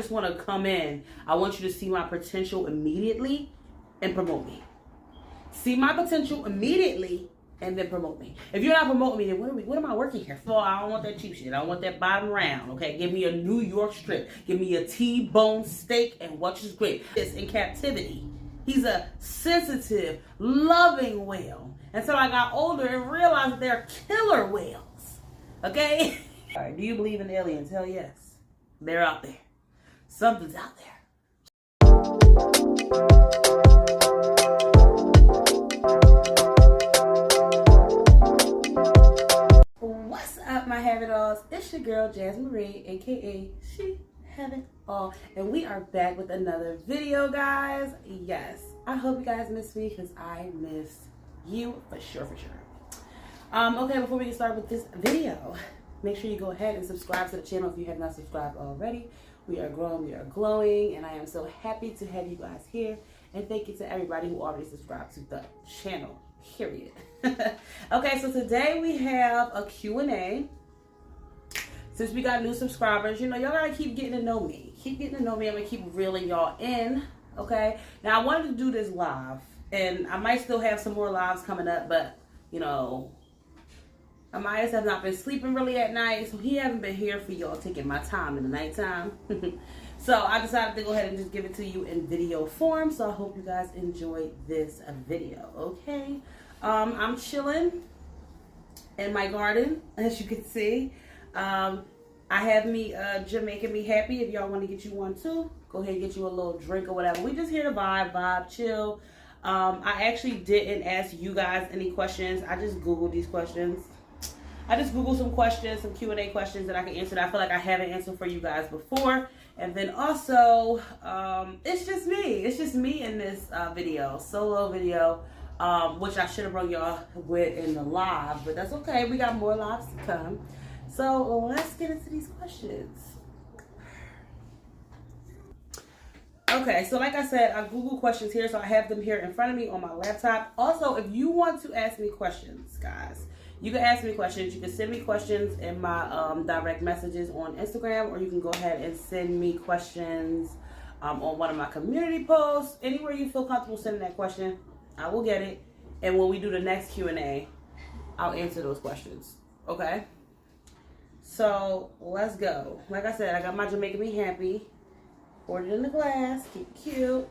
just want to come in. I want you to see my potential immediately and promote me. See my potential immediately and then promote me. If you're not promoting me, then what am I working here for? I don't want that cheap shit. I don't want that bottom round, okay? Give me a New York strip. Give me a T-bone steak and watch his grip. It's in captivity. He's a sensitive, loving whale. Until I got older and realized that they're killer whales, okay? All right, do you believe in aliens? Hell yes. They're out there. Something's out there. What's up, my have-it-alls? It's your girl, Jasmine Marie, aka She Have It All. And we are back with another video, guys. Yes, I hope you guys miss me because I miss you for sure. Okay, before we get started with this video, make sure you go ahead and subscribe to the channel if you have not subscribed already. We are growing, we are glowing, and I am so happy to have you guys here. And thank you to everybody who already subscribed to the channel, period. Okay, so today we have a Q&A. Since we got new subscribers, you know, y'all gotta keep getting to know me. Keep getting to know me. I'm gonna keep reeling y'all in, okay? Now, I wanted to do this live, and I might still have some more lives coming up, but, you know, Amias has not been sleeping really at night, so he hasn't been here for y'all taking my time in the nighttime. So I decided to go ahead and just give it to you in video form, so I hope you guys enjoy this video, okay? I'm chilling in my garden, as you can see. I have me Jamaican Me Happy. If y'all want to get you one too, go ahead and get you a little drink or whatever. We just here to vibe, chill. I actually didn't ask you guys any questions. I just Googled these questions. I just Googled some questions, some Q&A questions that I can answer that I feel like I haven't answered for you guys before. And then also, it's just me. It's just me in this video, solo video, which I should have brought y'all with in the live, but that's okay. We got more lives to come. So let's get into these questions. Okay, so like I said, I Google questions here, so I have them here in front of me on my laptop. Also, if you want to ask me questions, guys, you can ask me questions. You can send me questions in my direct messages on Instagram, or you can go ahead and send me questions on one of my community posts. Anywhere you feel comfortable sending that question, I will get it. And when we do the next Q&A, I'll answer those questions. Okay? So, let's go. Like I said, I got my Jamaican Me Happy. Poured it in the glass. Keep it cute.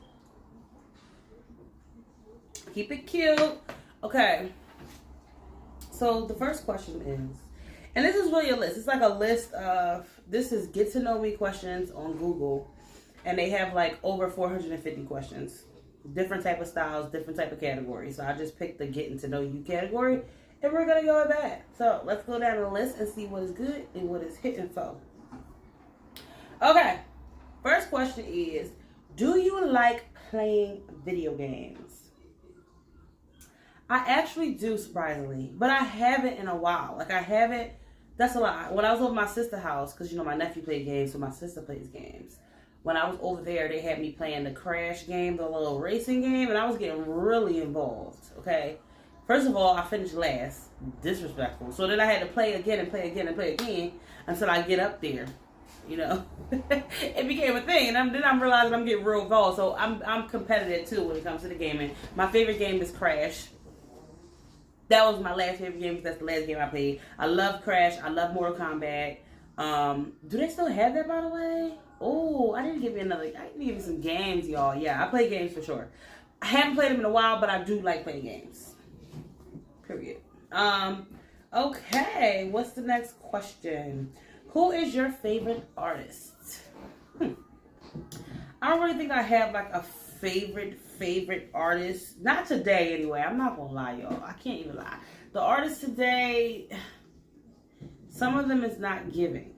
Keep it cute. Okay. So, the first question is, and this is really a list. It's like a list of, this is get to know me questions on Google. And they have like over 450 questions. Different type of styles, different type of categories. So, I just picked the getting to know you category. And we're going to go with that. So, let's go down the list and see what is good and what is hitting for. Okay. First question is, do you like playing video games? I actually do, surprisingly. But I haven't in a while. Like, I haven't. That's a lot. When I was over my sister's house, because, you know, my nephew played games, so my sister plays games. When I was over there, they had me playing the Crash game, the little racing game, and I was getting really involved, okay? First of all, I finished last. Disrespectful. So then I had to play again and play again and play again until I get up there. You know, it became a thing, and then I'm realizing I'm getting real involved. So I'm competitive too when it comes to the gaming. My favorite game is Crash. That was my last favorite game because that's the last game I played. I love Crash. I love Mortal Kombat. Do they still have that, by the way? Oh, I need to give you some games, y'all. Yeah, I play games for sure. I haven't played them in a while, but I do like playing games. Period. Okay, what's the next question? Who is your favorite artist? I don't really think I have like a favorite artist. Not today anyway. I'm not gonna lie, y'all. I can't even lie. The artists today, some of them is not giving.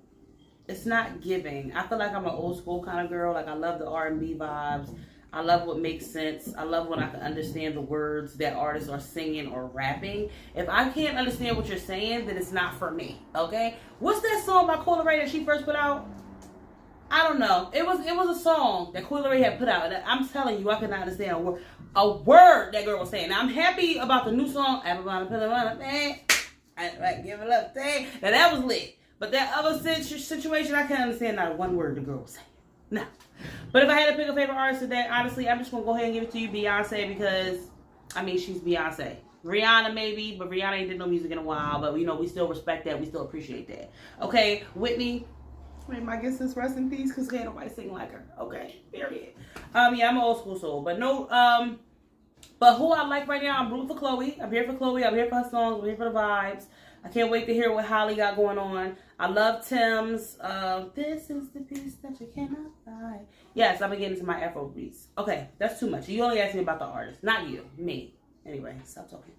It's not giving. I feel like I'm an old school kind of girl. Like I love the R&B vibes. I love what makes sense. I love when I can understand the words that artists are singing or rapping. If I can't understand what you're saying, then it's not for me. Okay? What's that song by Coyle Ray that she first put out? I don't know. It was a song that Coyle Ray had put out. I'm telling you, I could not understand a word that girl was saying. Now I'm happy about the new song. I give it up. Now that was lit. But that other situation, I can't understand not one word the girl was saying. No. But if I had to pick a favorite artist today, honestly, I'm just going to go ahead and give it to you, Beyonce, because, I mean, she's Beyonce. Rihanna, maybe, but Rihanna ain't did no music in a while, but, you know, we still respect that. We still appreciate that. Okay, Whitney, my guess is rest in peace, because can't nobody sing like her. Okay, period. Yeah, I'm an old school soul, but no, but who I like right now, I'm rooting for Chloe. I'm here for Chloe. I'm here for her songs. I'm here for the vibes. I can't wait to hear what Holly got going on. I love Tim's. This is the piece that you cannot buy. Yes, I'm getting into my Afro beats. Okay, that's too much. You only asked me about the artist, not you, me. Anyway, stop talking.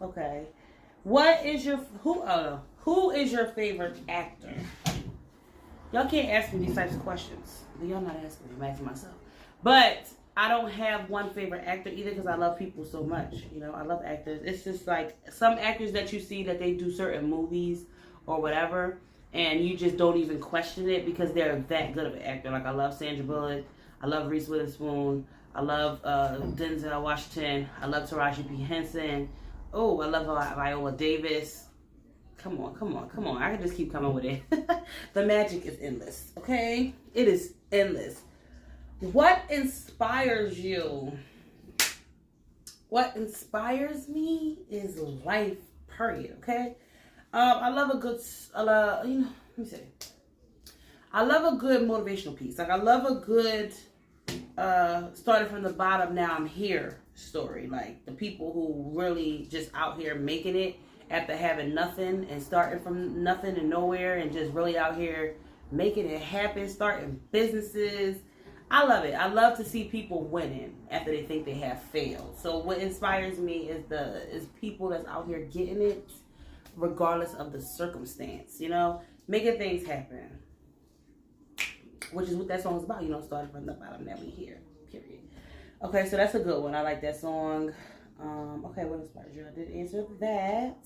Okay. What is your who is your favorite actor? Y'all can't ask me these types of questions. Y'all not asking me. I'm asking myself. But I don't have one favorite actor either because I love people so much. You know, I love actors. It's just like some actors that you see that they do certain movies or whatever, and you just don't even question it because they're that good of an actor. Like I love Sandra Bullock. I love Reese Witherspoon. I love Denzel Washington. I love Taraji P. Henson. Oh, I love Viola Davis. Come on. I can just keep coming with it. The magic is endless, okay? It is endless. What inspires you? What inspires me is life, period, okay? I love a good, let me say. I love a good motivational piece. Like, I love a good, started from the bottom, now I'm here story. Like, the people who really just out here making it after having nothing and starting from nothing and nowhere and just really out here making it happen, starting businesses. I love it. I love to see people winning after they think they have failed. So what inspires me is people that's out here getting it regardless of the circumstance, you know, making things happen. Which is what that song is about, you know, starting from the bottom, now we here, period. Okay, so that's a good one. I like that song. Okay, what inspires you? I did answer that.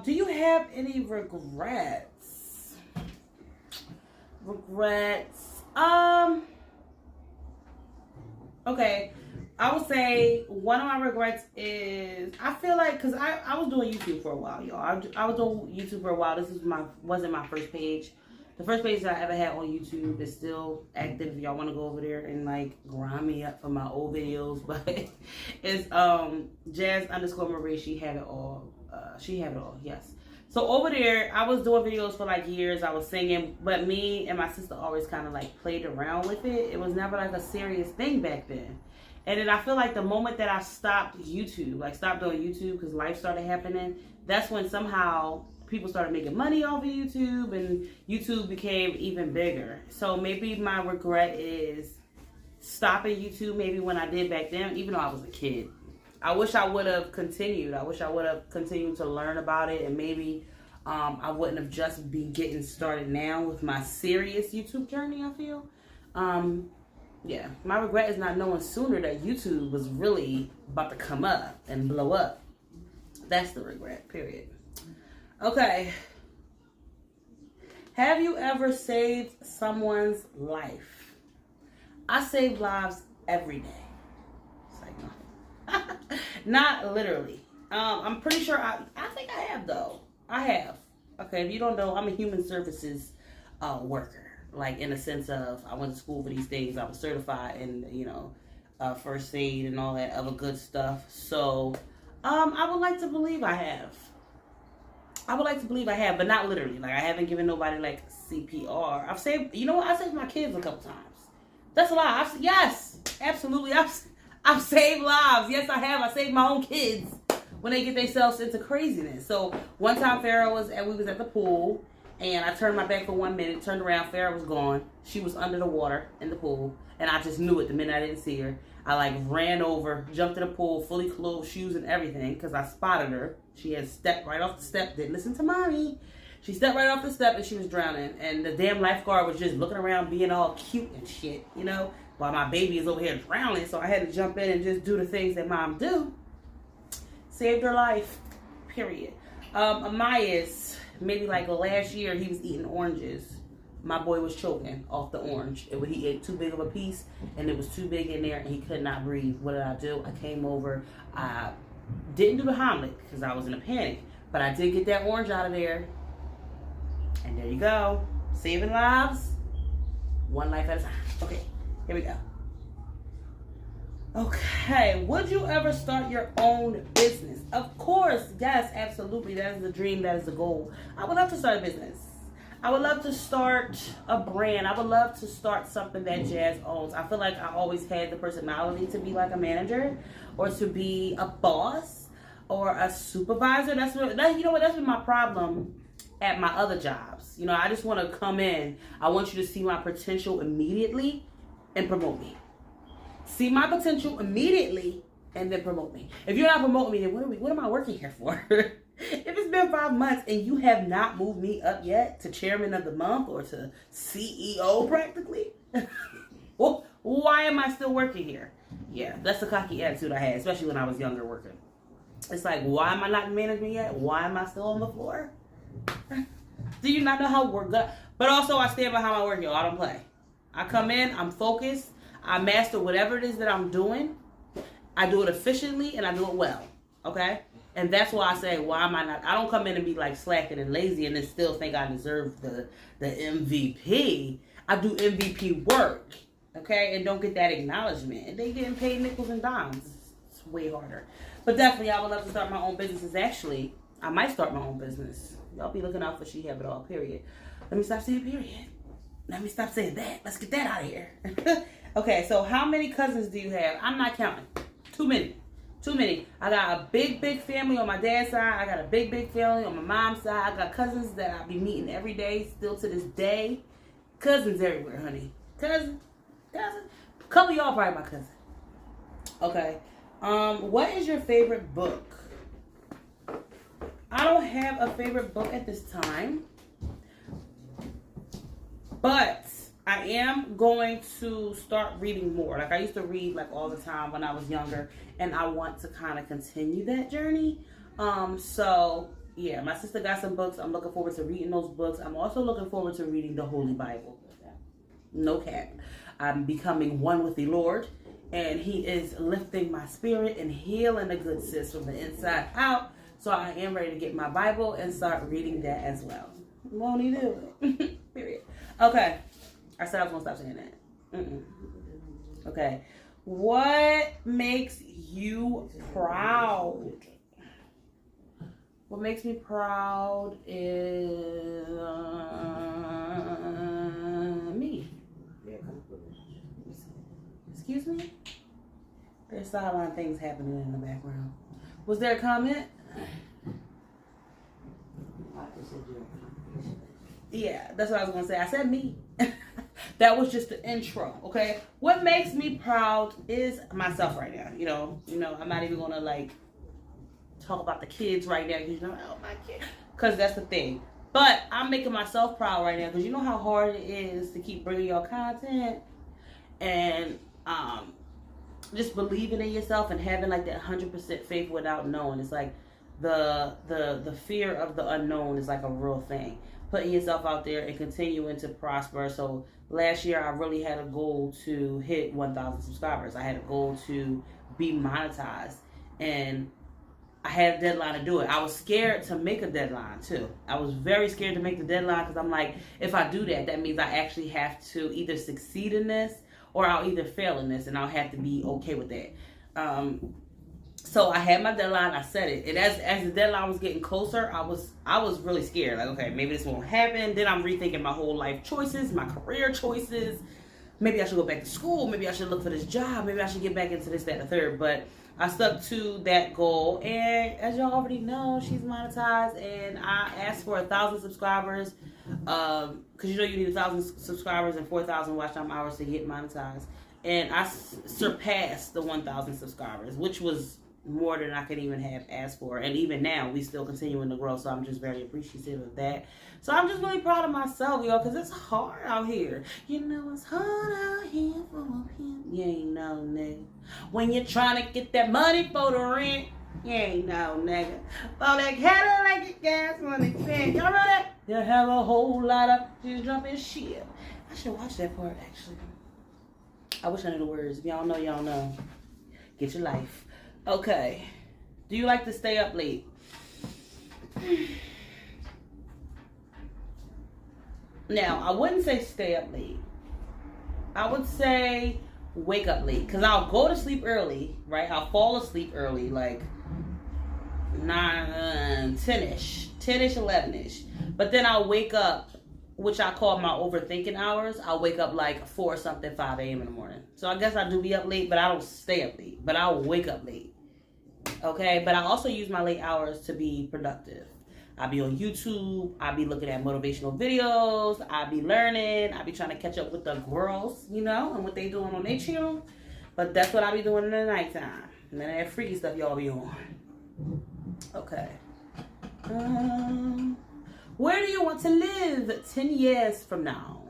Do you have any regrets? Okay, I would say one of my regrets is I feel like because I was doing YouTube for a while, y'all. I was doing YouTube for a while. This wasn't my first page. The first page that I ever had on YouTube is still active. If y'all want to go over there and like grind me up for my old videos, but it's Jazz_Marie. She have it all. Yes. So over there, I was doing videos for like years. I was singing, but me and my sister always kind of like played around with it. It was never like a serious thing back then. And then I feel like the moment that I stopped YouTube, like stopped doing YouTube because life started happening, that's when somehow people started making money off of YouTube and YouTube became even bigger. So maybe my regret is stopping YouTube maybe when I did back then, even though I was a kid. I wish I would have continued. I wish I would have continued to learn about it, and maybe I wouldn't have just been getting started now with my serious YouTube journey, I feel. Yeah, my regret is not knowing sooner that YouTube was really about to come up and blow up. That's the regret, period. Okay. Have you ever saved someone's life? I save lives every day. It's like, no. Not literally. I'm pretty sure I think I have though. I have. Okay, if you don't know, I'm a human services worker. Like in the sense of I went to school for these things. I was certified in, you know, first aid and all that other good stuff. So I would like to believe I have. But not literally. Like I haven't given nobody like CPR. I've saved, you know what? I saved my kids a couple times. That's a lie. Yes, absolutely. I've saved lives. Yes, I have. I saved my own kids when they get themselves into craziness. So one time we was at the pool, and I turned my back for 1 minute, turned around, Farrah was gone. She was under the water in the pool, and I just knew it the minute I didn't see her. I like ran over, jumped in the pool, fully clothed, shoes and everything, because I spotted her. She had stepped right off the step, didn't listen to mommy. She stepped right off the step and she was drowning. And the damn lifeguard was just looking around being all cute and shit, you know, while my baby is over here drowning. So I had to jump in and just do the things that mom do. Saved her life, period. Amayas, maybe like last year, he was eating oranges. My boy was choking off the orange. He ate too big of a piece, and it was too big in there, and he could not breathe. What did I do? I came over. I didn't do the Heimlich because I was in a panic, but I did get that orange out of there. And there you go. Saving lives, one life at a time. Okay, here we go. Okay, would you ever start your own business? Of course, yes, absolutely. That is the dream, that is the goal. I would love to start a business. I would love to start a brand. I would love to start something that Jazz owns. I feel like I always had the personality to be like a manager or to be a boss or a supervisor. That's what, you know what, that's been my problem at my other jobs. You know, I just want to come in. I want you to see my potential immediately and promote me. See my potential immediately and then promote me. If you're not promoting me, then what am I working here for? If it's been 5 months and you have not moved me up yet to chairman of the month or to CEO practically, well, why am I still working here? Yeah, that's the cocky attitude I had, especially when I was younger working. It's like, why am I not in management yet? Why am I still on the floor? Do you not know how work goes? But also, I stand behind my work, yo. I don't play. I come in, I'm focused, I master whatever it is that I'm doing. I do it efficiently and I do it well. Okay? And that's why I say, why am I not? I don't come in and be like slacking and lazy and then still think I deserve the MVP. I do MVP work. Okay? And don't get that acknowledgement. And they getting paid nickels and dimes. It's way harder. But definitely, I would love to start my own businesses. Actually, I might start my own business. Y'all be looking out for She Have It All, period. Let me stop saying period. Let me stop saying that. Let's get that out of here. Okay, so how many cousins do you have? I'm not counting. Too many. Too many. I got a big, big family on my dad's side. I got a big, big family on my mom's side. I got cousins that I be meeting every day, still to this day. Cousins everywhere, honey. Cousin. A couple of y'all probably my cousin. Okay. What is your favorite book? I don't have a favorite book at this time. But I am going to start reading more. Like I used to read like all the time when I was younger, and I want to kind of continue that journey. So yeah, my sister got some books. I'm looking forward to reading those books. I'm also looking forward to reading the Holy Bible. No cap. I'm becoming one with the Lord, and He is lifting my spirit and healing the good sis from the inside out. So I am ready to get my Bible and start reading that as well. Won't He do it? Period. Okay. I said I was going to stop saying that. Okay. What makes you proud? What makes me proud is me. Excuse me? There's sideline things happening in the background. Was there a comment? Yeah, that's what I was going to say. I said me. That was just the intro, okay? What makes me proud is myself right now. You know, I'm not even going to, like, talk about the kids right now. You know, oh, my kid. Because that's the thing. But I'm making myself proud right now because you know how hard it is to keep bringing your content and just believing in yourself and having, like, that 100% faith without knowing. It's like the fear of the unknown is, like, a real thing. Putting yourself out there and continuing to prosper. So last year I really had a goal to hit 1,000 subscribers. I had a goal to be monetized, and I had a deadline to do it. I was scared to make a deadline too. I was very scared to make the deadline because I'm like, if I do that, that means I actually have to either succeed in this or I'll either fail in this, and I'll have to be okay with that. So I had my deadline, I set it. And as the deadline was getting closer, I was really scared. Like, okay, maybe this won't happen. Then I'm rethinking my whole life choices, my career choices. Maybe I should go back to school. Maybe I should look for this job. Maybe I should get back into this, that, and the third. But I stuck to that goal. And as y'all already know, she's monetized. And I asked for 1,000 subscribers. Because you know you need 1,000 subscribers and 4,000 watch time hours to get monetized. And I surpassed the 1,000 subscribers, which was more than I could even have asked for. And even now, we still continuing to grow. So I'm just very appreciative of that. So I'm just really proud of myself, y'all, because it's hard out here. You know, it's hard out here for a pimp. You ain't no nigga. When you're trying to get that money for the rent, you ain't no nigga. For that Cadillac gas money spent. Y'all know that? They'll have a whole lot of just jumping shit. I should watch that part, actually. I wish I knew the words. If y'all know, y'all know. Get your life. Okay. Do you like to stay up late? Now, I wouldn't say stay up late. I would say wake up late. Because I'll go to sleep early, right? I'll fall asleep early, like 9, 10-ish, 10-ish, 11-ish. But then I'll wake up, which I call my overthinking hours. I'll wake up like 4 something, 5 a.m. in the morning. So I guess I do be up late, but I don't stay up late. But I'll wake up late. Okay? But I also use my late hours to be productive. I'll be on YouTube. I'll be looking at motivational videos. I'll be learning. I'll be trying to catch up with the girls, you know, and what they doing on their channel. But that's what I'll be doing in the nighttime. And then that freaky stuff y'all be on. Okay. Where do you want to live 10 years from now?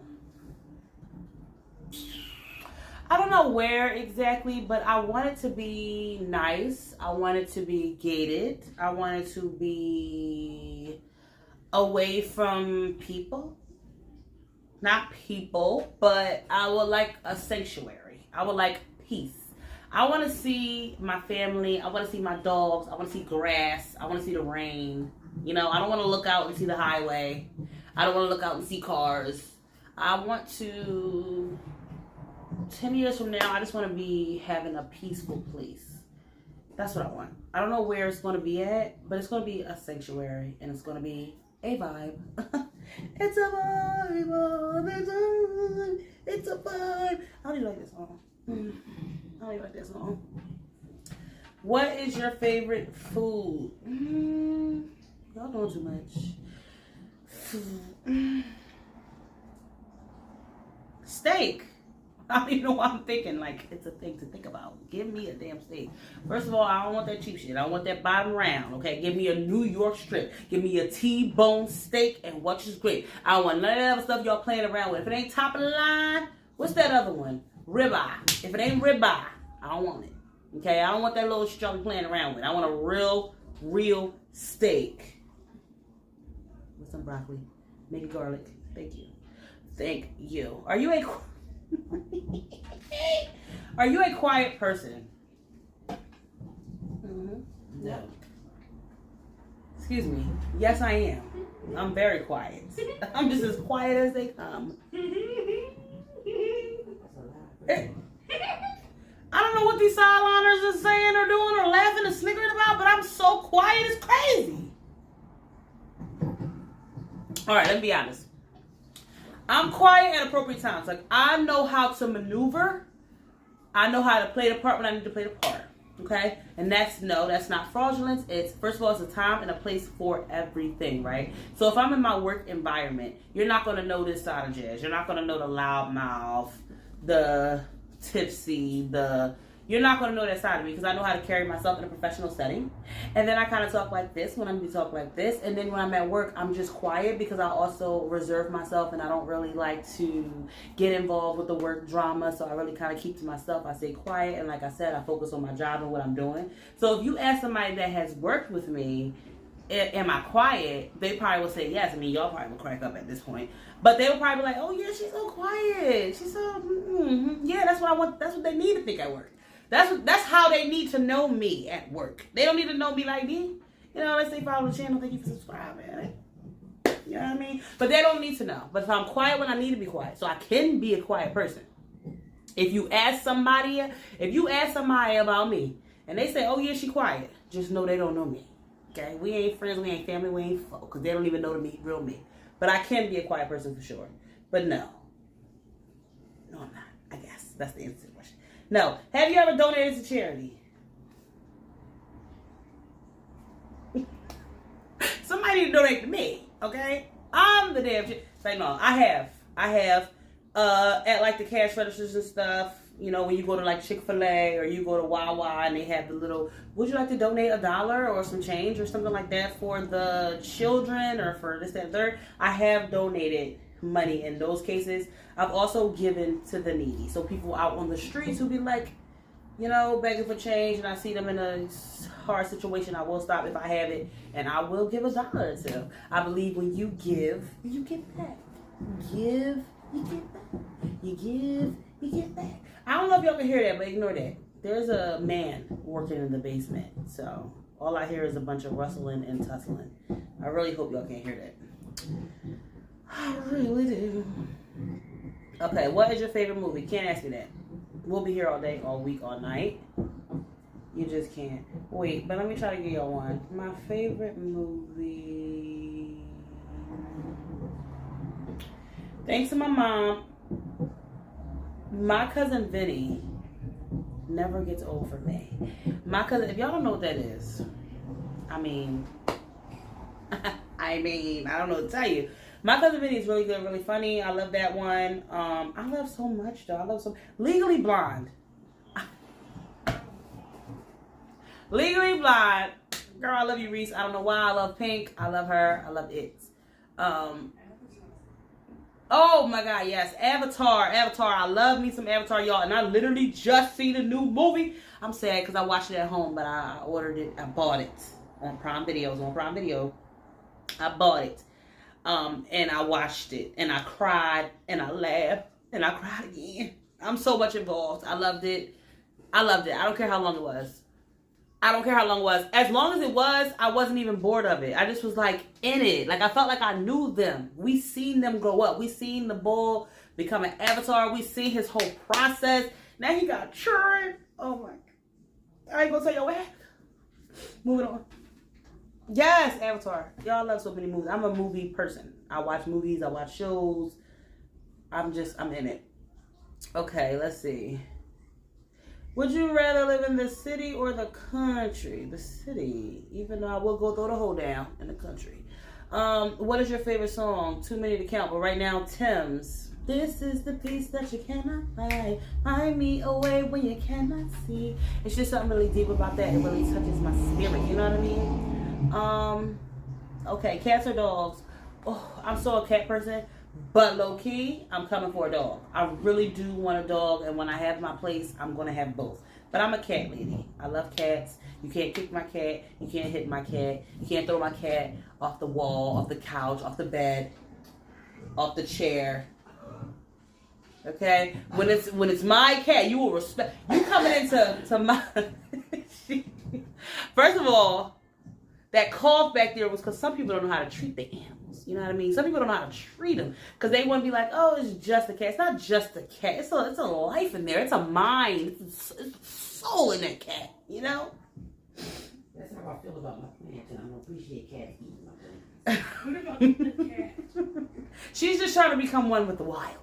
I don't know where exactly, but I want it to be nice. I want it to be gated. I want it to be away from people. Not people, but I would like a sanctuary. I would like peace. I want to see my family. I want to see my dogs. I want to see grass. I want to see the rain. You know, I don't want to look out and see the highway. I don't want to look out and see cars. I want to... 10 years from now, I just want to be having a peaceful place. That's what I want. I don't know where it's going to be at, but it's going to be a sanctuary, and it's going to be a vibe. It's a vibe all the time. It's a vibe. I don't even like this song. I don't even like that song. What is your favorite food? Y'all doing too much. Food. Steak. I don't even know what I'm thinking. Like, it's a thing to think about. Give me a damn steak. First of all, I don't want that cheap shit. I want that bottom round, okay? Give me a New York strip. Give me a T-bone steak and what is great. I don't want none of that other stuff y'all playing around with. If it ain't top of the line, what's that other one? Ribeye. If it ain't ribeye, I don't want it. Okay? I don't want that little shit y'all be playing around with. I want a real steak. With some broccoli. Maybe garlic. Thank you. Thank you. Are you a quiet person? No. Excuse me. Yes, I am. I'm very quiet. I'm just as quiet as they come. I don't know what these sideliners are saying or doing or laughing and snickering about, but I'm so quiet, it's crazy. All right, let me be honest. I'm quiet at appropriate times. Like, I know how to maneuver. I know how to play the part when I need to play the part. Okay? And that's not fraudulence. It's, first of all, it's a time and a place for everything, right? So if I'm in my work environment, you're not going to know this side of Jazz. You're not going to know the loud mouth, the tipsy, you're not going to know that side of me because I know how to carry myself in a professional setting. And then I kind of talk like this when I'm going to talk like this. And then when I'm at work, I'm just quiet because I also reserve myself and I don't really like to get involved with the work drama. So I really kind of keep to myself. I stay quiet. And like I said, I focus on my job and what I'm doing. So if you ask somebody that has worked with me, am I quiet? They probably will say yes. I mean, y'all probably will crack up at this point. But they will probably be like, oh yeah, she's so quiet. She's so, yeah, that's what I want. That's what they need to think at work. That's how they need to know me at work. They don't need to know me like me. You know, let's say follow the channel, thank you for subscribing. You know what I mean? But they don't need to know. But if I'm quiet when I need to be quiet, so I can be a quiet person. If you ask somebody about me, and they say, oh yeah, she quiet, just know they don't know me. Okay? We ain't friends, we ain't family, we ain't folk, because they don't even know the real me. But I can be a quiet person for sure. But no. No, I'm not, I guess. That's the answer to the question. No. Have you ever donated to charity? Somebody need to donate to me, okay? I'm the damn shit. Say no, I have. At like the cash registers and stuff, you know, when you go to like Chick-fil-A or you go to Wawa and they have the little, would you like to donate $1 or some change or something like that for the children or for this, that, and third? I have donated money in those cases. I've also given to the needy. So people out on the streets who be like, you know, begging for change, and I see them in a hard situation, I will stop if I have it, and I will give $1 or two. I believe when you give, you get back. Give, you get back. You give, you get back. I don't know if y'all can hear that, but ignore that. There's a man working in the basement, so all I hear is a bunch of rustling and tussling. I really hope y'all can't hear that. I really do. Okay, what is your favorite movie? Can't ask me that. We'll be here all day, all week, all night. You just can't. Wait, but let me try to give y'all one. My favorite movie. Thanks to my mom, my cousin Vinny never gets old for me. My cousin, if y'all don't know what that is, I mean, I don't know what to tell you. My cousin Vinny is really good, really funny. I love that one. I love so much though. I love so Legally Blonde. Legally Blonde. Girl, I love you, Reese. I don't know why. I love Pink. I love her. I love it. Oh my God, yes. Avatar. I love me some Avatar, y'all. And I literally just seen a new movie. I'm sad because I watched it at home, but I ordered it. I bought it on Prime Video. It was on Prime Video. I bought it. And I watched it. And I cried. And I laughed. And I cried again. I'm so much involved. I loved it. I don't care how long it was. As long as it was, I wasn't even bored of it. I just was like in it. Like I felt like I knew them. We seen them grow up. We seen the bull become an avatar. We seen his whole process. Now he got children. Oh my God. I ain't gonna tell you what happened. Moving on. Yes, Avatar. Y'all love so many movies. I'm a movie person. I watch movies. I watch shows. I'm in it. Okay, let's see. Would you rather live in the city or the country? The city. Even though I will go throw the hole down in the country. What is your favorite song? Too many to count. But right now, Tim's. This is the piece that you cannot buy. Find me away when you cannot see. It's just something really deep about that. It really touches my spirit. You know what I mean? Okay, cats or dogs? Oh, I'm so a cat person. But low key, I'm coming for a dog. I really do want a dog, and when I have my place, I'm gonna have both. But I'm a cat lady. I love cats. You can't kick my cat. You can't hit my cat. You can't throw my cat off the wall, off the couch, off the bed, off the chair. Okay? When it's my cat, you will respect. You coming into my. First of all, that cough back there was because some people don't know how to treat the animals. You know what I mean? Some people don't know how to treat them because they want to be like, oh, it's just a cat. It's not just a cat. It's a life in there. It's a mind. It's a soul in that cat. You know? That's how I feel about my plants, and I don't appreciate cats eating my plants. What about the cat? She's just trying to become one with the wild.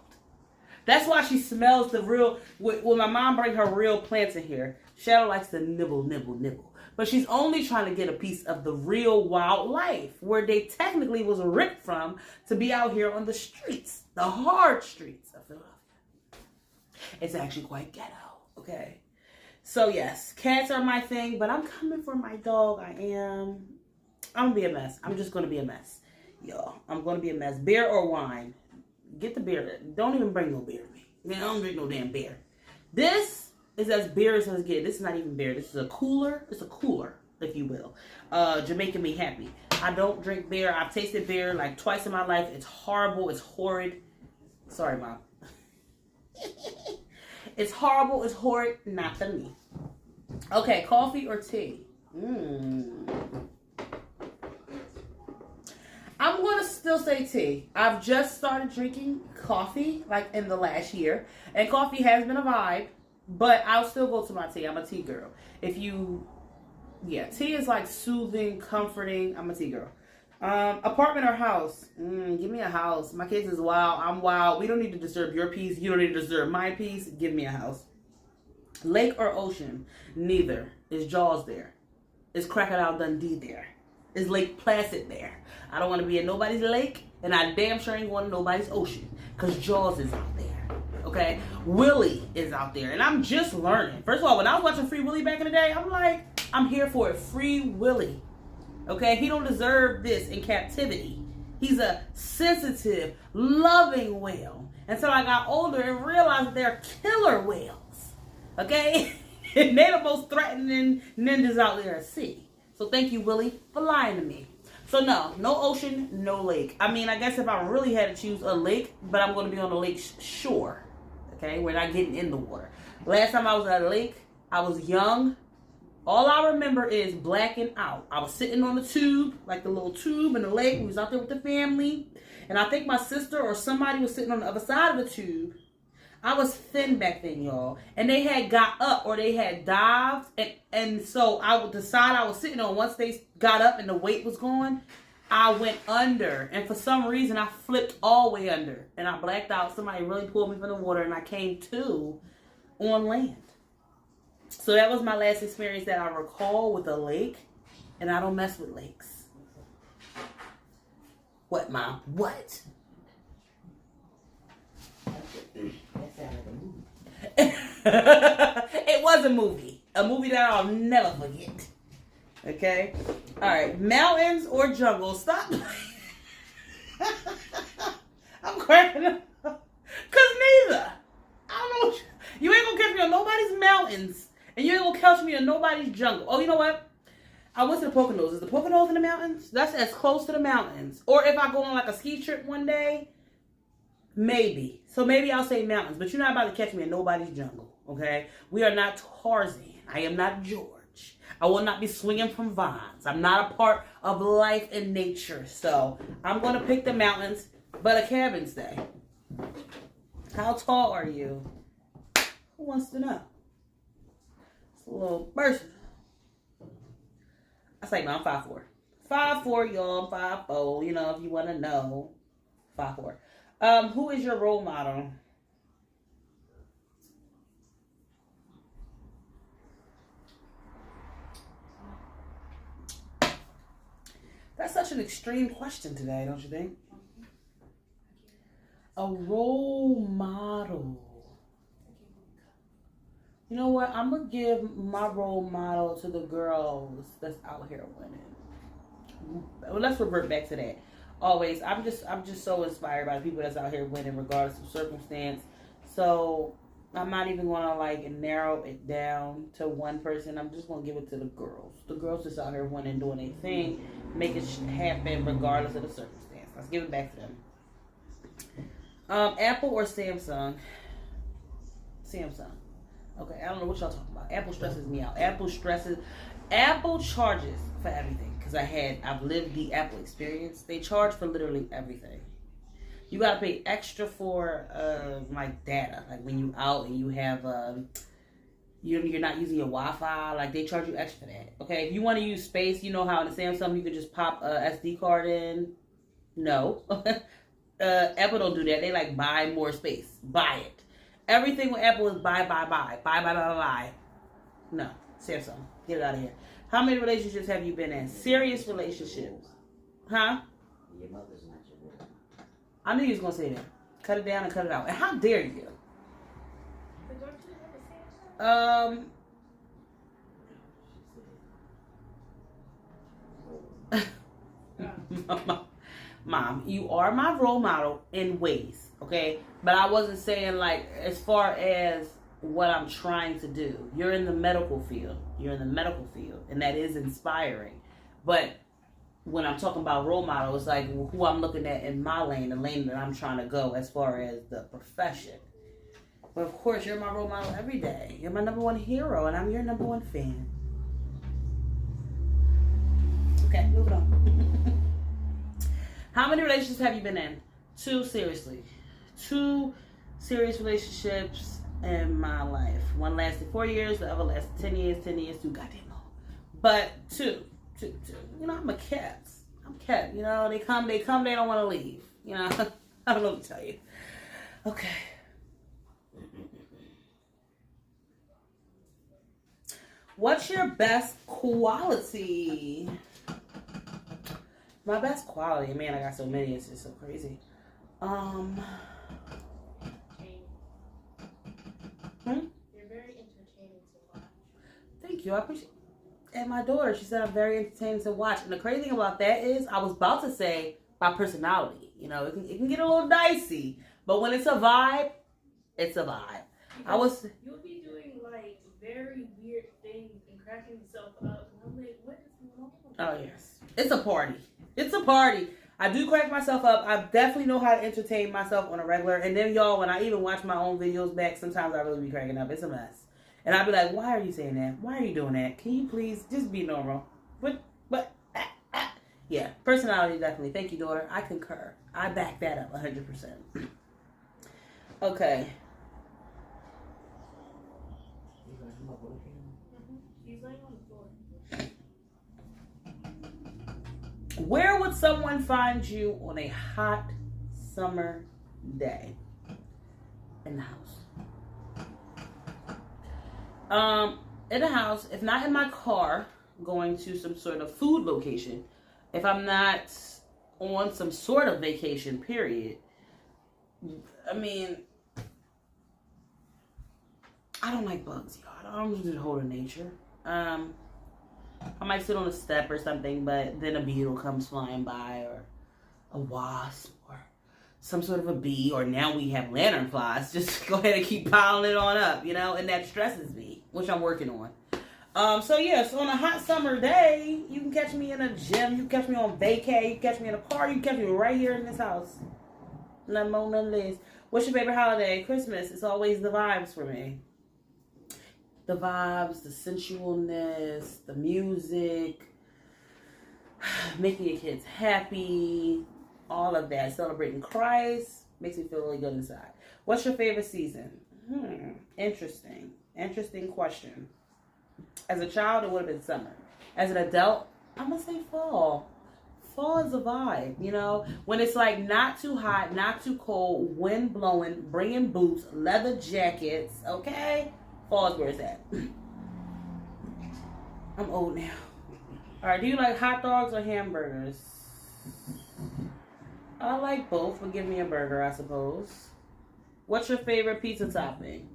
That's why she smells the real. When my mom bring her real plants in here, Shadow likes to nibble, nibble, nibble. But she's only trying to get a piece of the real wild life where they technically was ripped from to be out here on the streets, the hard streets of Philadelphia. It's actually quite ghetto, okay? So yes, cats are my thing, but I'm coming for my dog. I'm gonna be a mess. I'm just gonna be a mess. Y'all, I'm gonna be a mess. Beer or wine? Get the beer. Don't even bring no beer to me. Man, I don't drink no damn beer. This is as beer as it gets. This is not even beer. This is a cooler. It's a cooler, if you will. Jamaican me happy. I don't drink beer. I've tasted beer like twice in my life. It's horrible. It's horrid. Sorry, Mom. It's horrible. It's horrid. Not for me. Okay, coffee or tea? I'm going to still say tea. I've just started drinking coffee like in the last year. And coffee has been a vibe. But I'll still go to my tea. I'm a tea girl. Tea is like soothing, comforting. I'm a tea girl. Apartment or house? Give me a house. My kids is wild. I'm wild. We don't need to disturb your peace. You don't need to disturb my peace. Give me a house. Lake or ocean? Neither. Is Jaws there? Is Crocodile Dundee there? Is Lake Placid there? I don't want to be in nobody's lake, and I damn sure ain't going to nobody's ocean, because Jaws is out there. Okay, Willie is out there, and I'm just learning. First of all, when I was watching Free Willy back in the day, I'm like, I'm here for it. Free Willy. Okay, he don't deserve this in captivity. He's a sensitive, loving whale. Until I got older and realized that they're killer whales. Okay, and they're the most threatening ninjas out there at sea. So thank you, Willie, for lying to me. So no ocean, no lake. I mean, I guess if I really had to choose a lake, but I'm going to be on the lake shore. Okay, we're not getting in the water. Last time I was at a lake, I was young. All I remember is blacking out. I was sitting on the tube, like the little tube in the lake. We was out there with the family. And I think my sister or somebody was sitting on the other side of the tube. I was thin back then, y'all. And they had got up or they had dived. And so the side I was sitting on, once they got up and the weight was gone, I went under. And for some reason, I flipped all the way under. And I blacked out. Somebody really pulled me from the water and I came to on land. So that was my last experience that I recall with a lake. And I don't mess with lakes. What, Mom? What? It was a movie that I'll never forget. Okay, all right, mountains or jungle? Stop. I'm cracking up because neither. I don't know. You ain't gonna catch me on nobody's mountains, and you ain't gonna catch me on nobody's jungle. Oh, you know what? I went to the Poconos. Is the Poconos in the mountains? That's as close to the mountains. Or if I go on like a ski trip one day. Maybe. So maybe I'll say mountains. But you're not about to catch me in nobody's jungle. Okay? We are not Tarzan. I am not George. I will not be swinging from vines. I'm not a part of life and nature. So I'm going to pick the mountains, but a cabin stay. How tall are you? Who wants to know? It's a little person. I say, no, I'm 5'4". 5'4", y'all. I'm 5'4". You know, if you want to know. 5'4". Who is your role model? That's such an extreme question today, don't you think? A role model. You know what? I'm going to give my role model to the girls that's out here winning. Well, let's revert back to that. Always, I'm just so inspired by the people that's out here winning regardless of circumstance. So I'm not even gonna like narrow it down to one person. I'm just gonna give it to the girls. The girls that's out here winning, doing their thing, make it happen regardless of the circumstance. Let's give it back to them. Apple or Samsung? Samsung. Okay, I don't know what y'all talking about. Apple stresses me out. Apple charges for everything. I've lived the Apple experience. They charge for literally everything. You gotta pay extra for like data, like when you out and you have you're not using your Wi-Fi, like they charge you extra for that. Okay, if you want to use space, you know how in the Samsung you could just pop a SD card in. No, Apple don't do that. They like buy more space, buy it. Everything with Apple is buy. No, Samsung, get it out of here. How many relationships have you been in? Serious relationships. Huh? Your mother's not your mother. I knew you was going to say that. Cut it down and cut it out. And how dare you? Mom, you are my role model in ways, okay? But I wasn't saying like as far as what I'm trying to do. You're in the medical field. And that is inspiring. But when I'm talking about role model, it's like who I'm looking at in my lane, the lane that I'm trying to go as far as the profession. But of course, you're my role model every day. You're my number one hero, and I'm your number one fan. Okay, moving on. How many relationships have you been in? 2, seriously. 2 serious relationships in my life. One lasted 4 years, the other lasted 10 years, 2 goddamn long. But 2. You know, I'm a cat. You know, they come, they don't want to leave. You know, I don't know what to tell you. Okay. What's your best quality? My best quality, man, I got so many, it's just so crazy. You're very entertaining to watch. Thank you, I appreciate it. And my daughter, she said I'm very entertaining to watch. And the crazy thing about that is, I was about to say my personality. You know, it can get a little dicey, but when it's a vibe, it's a vibe. You'll be doing like very weird things and cracking yourself up, and I'm like, what is going on? Oh yes, it's a party. It's a party. I do crack myself up. I definitely know how to entertain myself on a regular. And then y'all, when I even watch my own videos back, sometimes I really be cracking up. It's a mess. And I'd be like, why are you saying that? Why are you doing that? Can you please just be normal? Yeah, personality definitely. Thank you, daughter. I concur. I back that up 100%. Okay. He's laying on the floor. Where would someone find you on a hot summer day? In the house. In the house, if not in my car, going to some sort of food location. If I'm not on some sort of vacation, period. I mean, I don't like bugs, y'all. I don't do the whole of nature. I might sit on a step or something, but then a beetle comes flying by, or a wasp, or some sort of a bee, or now we have lanternflies. Just go ahead and keep piling it on up, you know, and that stresses me, which I'm working on. So yes, on a hot summer day, you can catch me in a gym, you can catch me on vacay, you can catch me in a car, you can catch me right here in this house. None more, none less. What's your favorite holiday? Christmas. It's always the vibes for me. The vibes, the sensualness, the music, making your kids happy, all of that. Celebrating Christ makes me feel really good inside. What's your favorite season? Interesting. Interesting question. As a child, it would have been summer. As an adult, I'm going to say fall. Fall is a vibe, you know? When it's like not too hot, not too cold, wind blowing, bringing boots, leather jackets, okay? Fall is where it's at. I'm old now. All right, do you like hot dogs or hamburgers? I like both, but give me a burger, I suppose. What's your favorite pizza topping?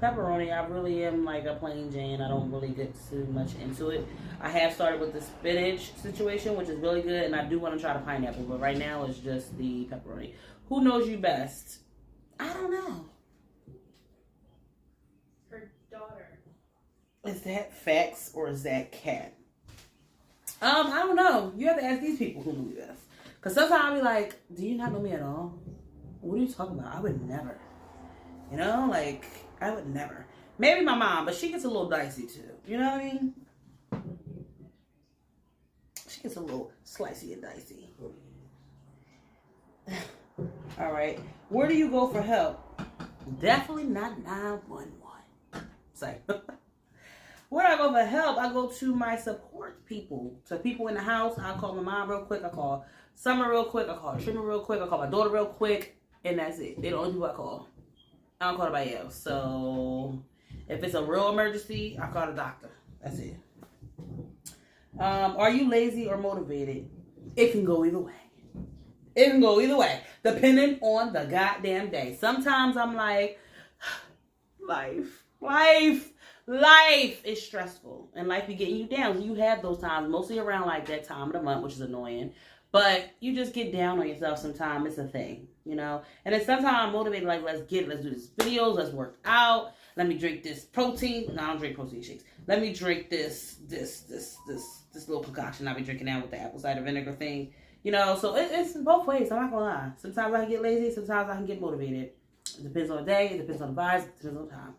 Pepperoni. I really am like a plain Jane. I don't really get too much into it. I have started with the spinach situation, which is really good, and I do want to try the pineapple, but right now it's just the pepperoni. Who knows you best? I don't know. Her daughter. Is that facts or is that cat? I don't know. You have to ask these people who know me best. Because sometimes I'll be like, do you not know me at all? What are you talking about? I would never. You know, like, I would never. Maybe my mom, but she gets a little dicey too. You know what I mean? She gets a little slicey and dicey. All right. Where do you go for help? Definitely not 911. Sorry. Where do I go for help? I go to my support people. So people in the house, I call my mom real quick. I call Summer real quick. I call Trimmer real quick. I call my daughter real quick. And that's it. They're the only people I call. I don't call anybody else. So if it's a real emergency, I call the doctor. That's it. Are you lazy or motivated? It can go either way. It can go either way, depending on the goddamn day. Sometimes I'm like, life is stressful, and life be getting you down. You have those times, mostly around like that time of the month, which is annoying. But you just get down on yourself sometimes. It's a thing, you know. And then sometimes I'm motivated, like, let's do this videos, let's work out. Let me drink this protein. No, I don't drink protein shakes. Let me drink this little concoction I be drinking now with the apple cider vinegar thing. You know, so it's both ways. I'm not gonna lie. Sometimes I can get lazy. Sometimes I can get motivated. It depends on the day. It depends on the vibes. It depends on the time.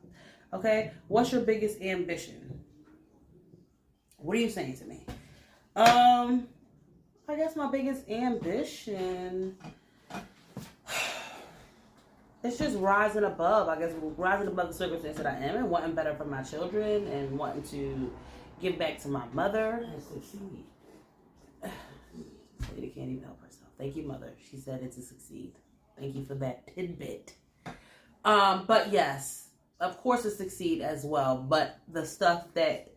Okay? What's your biggest ambition? What are you saying to me? I guess my biggest ambition, it's just rising above. I guess rising above the circumstance that I am and wanting better for my children and wanting to give back to my mother. Lady can't even help herself. Thank you, Mother. She said it to succeed. Thank you for that tidbit. But yes, of course to succeed as well. But the stuff that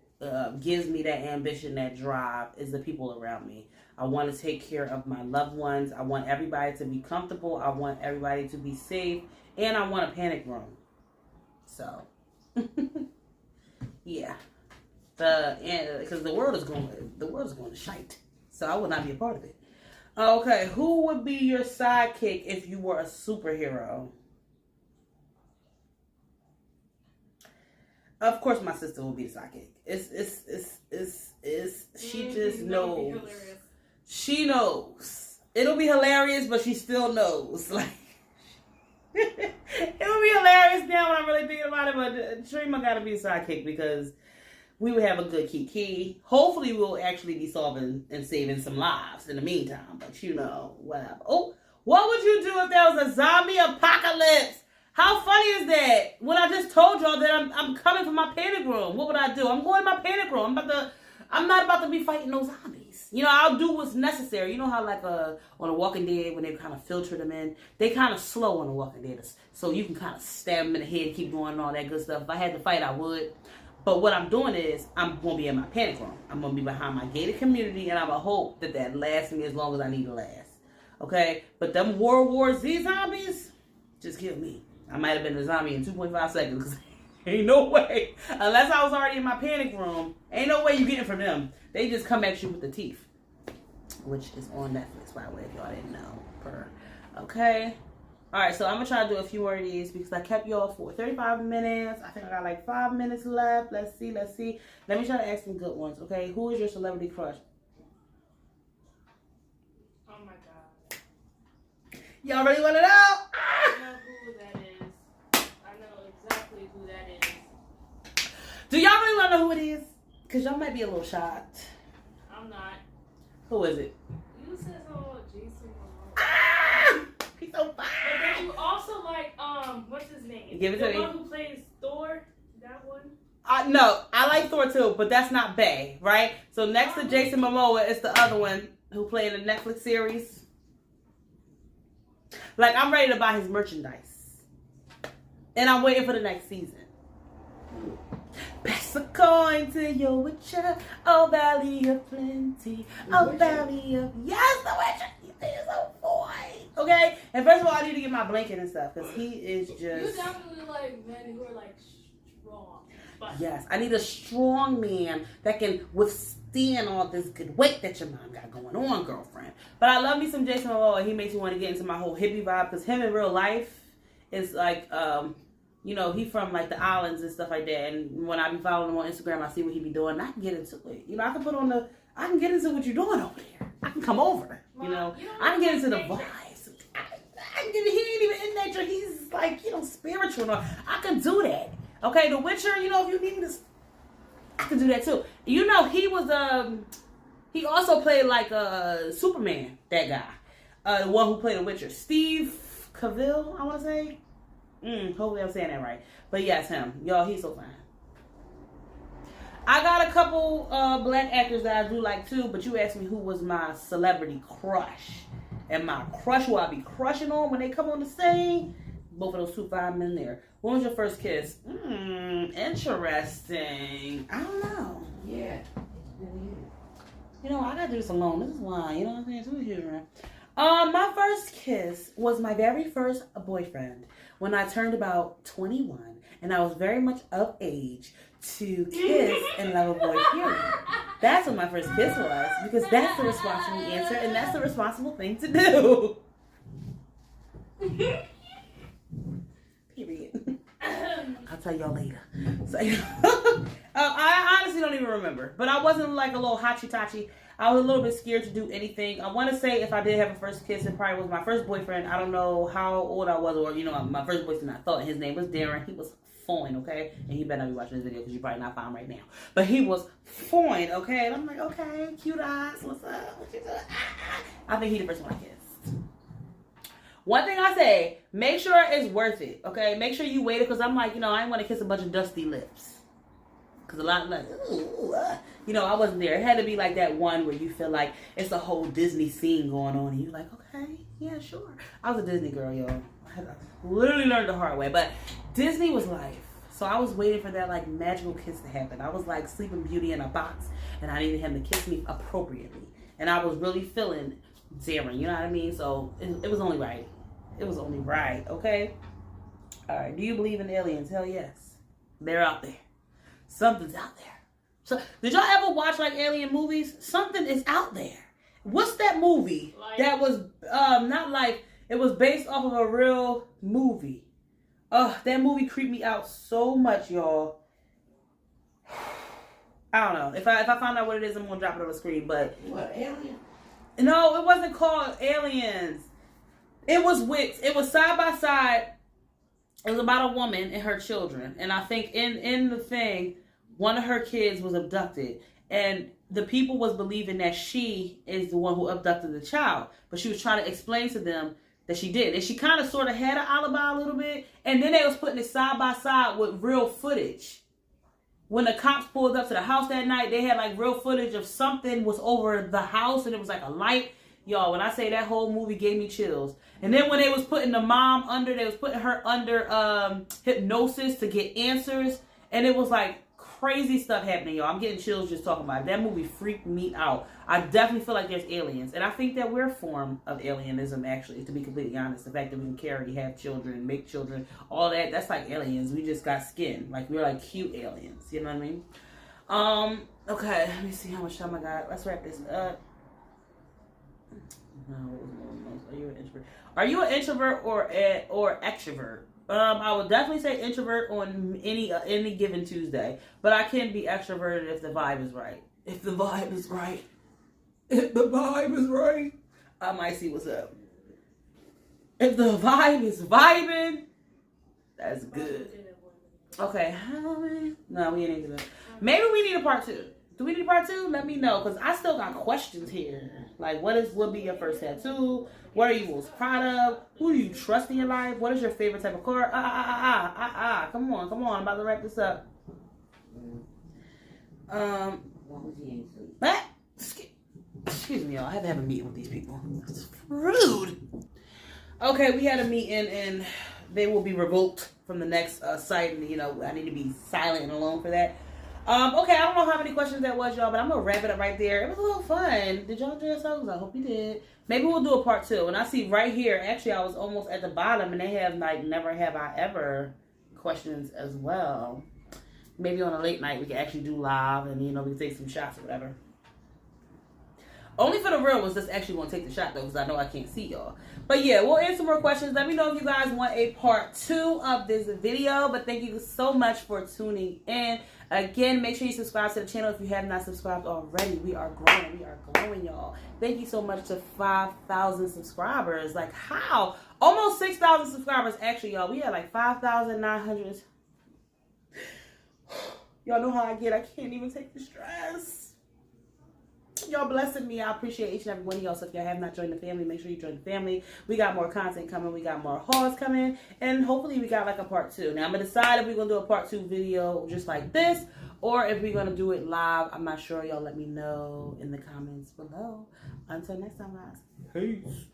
gives me that ambition, that drive, is the people around me. I want to take care of my loved ones. I want everybody to be comfortable. I want everybody to be safe. And I want a panic room. So, yeah. Because the world is going to shite. So I would not be a part of it. Okay, who would be your sidekick if you were a superhero? Of course, my sister will be the sidekick. She just knows. She knows. It'll be hilarious, but she still knows. Like, it'll be hilarious now when I'm really thinking about it. But Trima gotta be a sidekick because we would have a good kiki. Hopefully, we'll actually be solving and saving some lives in the meantime. But you know, whatever. Oh, what would you do if there was a zombie apocalypse? How funny is that? When I just told y'all that I'm coming for my panic room. What would I do? I'm going to my panic room. I'm not about to be fighting no zombies. You know, I'll do what's necessary. You know how like on The Walking Dead, when they kind of filter them in, they kind of slow on The Walking Dead. So you can kind of stab them in the head, keep going, all that good stuff. If I had to fight, I would. But what I'm doing is, I'm going to be in my panic room. I'm going to be behind my gated community, and I'm going to hope that lasts me as long as I need to last. Okay? But them World War Z zombies, just kill me. I might have been a zombie in 2.5 seconds, because ain't no way. Unless I was already in my panic room, ain't no way you getting from them. They just come at you with the teeth. Which is on Netflix, by the way, if y'all didn't know. Okay? Alright, so I'm going to try to do a few more of these because I kept y'all for 35 minutes. I think I got like 5 minutes left. Let's see. Let me try to ask some good ones, okay? Who is your celebrity crush? Oh my god. Y'all really want to know? I know who that is. I know exactly who that is. Do y'all really want to know who it is? Because y'all might be a little shocked. I'm not. Who is it? You said so, Jason Momoa. Ah! He's so fine. But then you also like, what's his name? Give it to me. The one who plays Thor? That one? No, I like Thor too, but that's not Bae, right? So next to Jason Momoa is the other one who played in the Netflix series. Like, I'm ready to buy his merchandise. And I'm waiting for the next season. Pass a coin to your Witcher, oh valley of plenty, oh valley of... Yes, the Witcher! He is so fine. Okay? And first of all, I need to get my blanket and stuff, because he is just... You definitely like men who are like strong. But yes, I need a strong man that can withstand all this good weight that your mom got going on, girlfriend. But I love me some Jason Momoa. He makes me want to get into my whole hippie vibe, because him in real life is like... you know, he from like the islands and stuff like that. And when I be following him on Instagram, I see what he be doing. And I can get into it. You know, I can get into what you're doing over there. I can come over. You know, I can get into the vibes. He ain't even in nature. He's like, you know, spiritual. I can do that. Okay, The Witcher, you know, if you need me to, I can do that too. You know, he was, he also played like Superman, that guy. The one who played The Witcher. Steve Cavill, I want to say. Hopefully I'm saying that right. But yes, him. Y'all, he's so fine. I got a couple black actors that I do like too, but you asked me who was my celebrity crush. And my crush who I be crushing on when they come on the scene, both of those two fine men there. When was your first kiss? Interesting. I don't know. Yeah, it's been years. You know, I gotta do this alone. This is why, you know what I'm saying? Too here. My first kiss was my very first boyfriend when I turned about 21, and I was very much of age to kiss and love a boy, period. That's what my first kiss was, because that's the responsible answer, and that's the responsible thing to do. Period. I'll tell y'all later. So, I honestly don't even remember, but I wasn't like a little hachi-tachi. I was a little bit scared to do anything. I want to say if I did have a first kiss, it probably was my first boyfriend. I don't know how old I was, or, you know, my first boyfriend, I thought his name was Darren. He was fine, okay? And he better not be watching this video because you're probably not fine right now. But he was fine, okay? And I'm like, okay, cute eyes, what's up? What you doing? I think he the first one I kissed. One thing I say, make sure it's worth it, okay? Make sure you wait it, because I'm like, you know, I didn't want to kiss a bunch of dusty lips. Because a lot like, you know, I wasn't there. It had to be like that one where you feel like it's a whole Disney scene going on. And you're like, okay, yeah, sure. I was a Disney girl, y'all. I literally learned the hard way. But Disney was life. So I was waiting for that, like, magical kiss to happen. I was like Sleeping Beauty in a box. And I needed him to kiss me appropriately. And I was really feeling Darren, you know what I mean? So it was only right. It was only right, okay? All right, do you believe in aliens? Hell yes. They're out there. Something's out there. So, did y'all ever watch like alien movies? Something is out there. What's that movie that was not like it was based off of a real movie? That movie creeped me out so much, y'all. I don't know. If I find out what it is, I'm gonna drop it on the screen. But What, Alien? no, it wasn't called Aliens. It was Wits. It was side by side. It was about a woman and her children, and I think in the thing, one of her kids was abducted, and the people was believing that she is the one who abducted the child, but she was trying to explain to them that she did, and she kind of sort of had an alibi a little bit, and then they was putting it side by side with real footage. When the cops pulled up to the house that night, they had like real footage of something was over the house, and it was like a light. Y'all, when I say that whole movie gave me chills. And then when they was putting the mom under, they was putting her under hypnosis to get answers, and it was like crazy stuff happening, y'all. I'm getting chills just talking about it. That movie freaked me out. I definitely feel like there's aliens, and I think that we're a form of alienism, actually, to be completely honest. The fact that we can carry, have children, make children, all that, that's like aliens. We just got skin. Like, we're like cute aliens. You know what I mean? Okay, let me see how much time I got. Let's wrap this up. Are you an introvert? Are you an introvert or extrovert? I would definitely say introvert on any given Tuesday, but I can be extroverted if the vibe is right. If the vibe is right. If the vibe is right, I might see what's up. If the vibe is vibing, that's good. Okay, how many? No, we ain't into that. Maybe we need a part 2. Do we need a part 2? Let me know, because I still got questions here. Like, what be your first tattoo? What are you most proud of? Who do you trust in your life? What is your favorite type of car? Come on. I'm about to wrap this up. Excuse me, y'all. I had to have a meeting with these people. That's rude. Okay, we had a meeting, and they will be revoked from the next site, and I need to be silent and alone for that. Okay, I don't know how many questions that was, y'all, but I'm gonna wrap it up right there. It was a little fun. Did y'all enjoy yourselves? I hope you did. Maybe we'll do a part 2. And I see right here, actually, I was almost at the bottom, and they have like never have I ever questions as well. Maybe on a late night we can actually do live, and we can take some shots or whatever. Only for the real ones that's actually going to take the shot, though, because I know I can't see y'all. But yeah, we'll answer more questions. Let me know if you guys want a part 2 of this video. But thank you so much for tuning in. Again, make sure you subscribe to the channel if you have not subscribed already. We are growing. We are glowing, y'all. Thank you so much to 5,000 subscribers. Like, how? Almost 6,000 subscribers. Actually, y'all, we had like 5,900. Y'all know how I get. I can't even take the stress. Y'all blessing me. I appreciate each and every one of y'all. So if y'all have not joined the family, make sure you join the family. We got more content coming. We got more hauls coming. And hopefully we got like a part 2. Now I'm going to decide if we're going to do a part 2 video just like this, or if we're going to do it live. I'm not sure. Y'all let me know in the comments below. Until next time, guys. Peace.